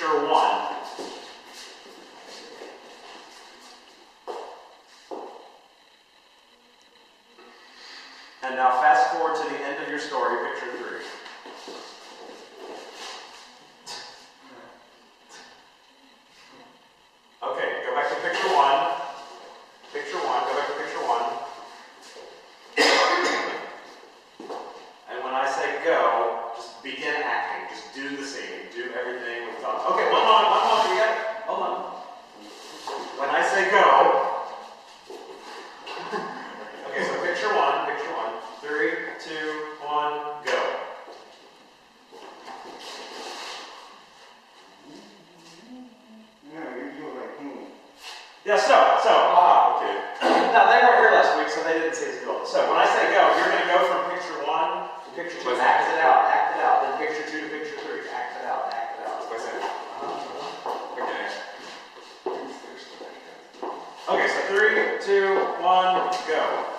picture one. And now fast forward to the end of your story, picture three. Okay, go back to picture one. Picture one, go back to picture one. And when I say go, just begin acting. Just do the scene. Do everything with thoughts. Okay, one moment, we got it. Hold on. When I say go, okay, so picture one. 3, 2, 1, go. No, you're doing like Yeah, okay. Now they weren't here last week, so they didn't see us do it. So when I say go, you're going to go from picture one to picture two. Act it out. Then picture two to picture three. Act it out. Okay. Okay, so 3, 2, 1, go.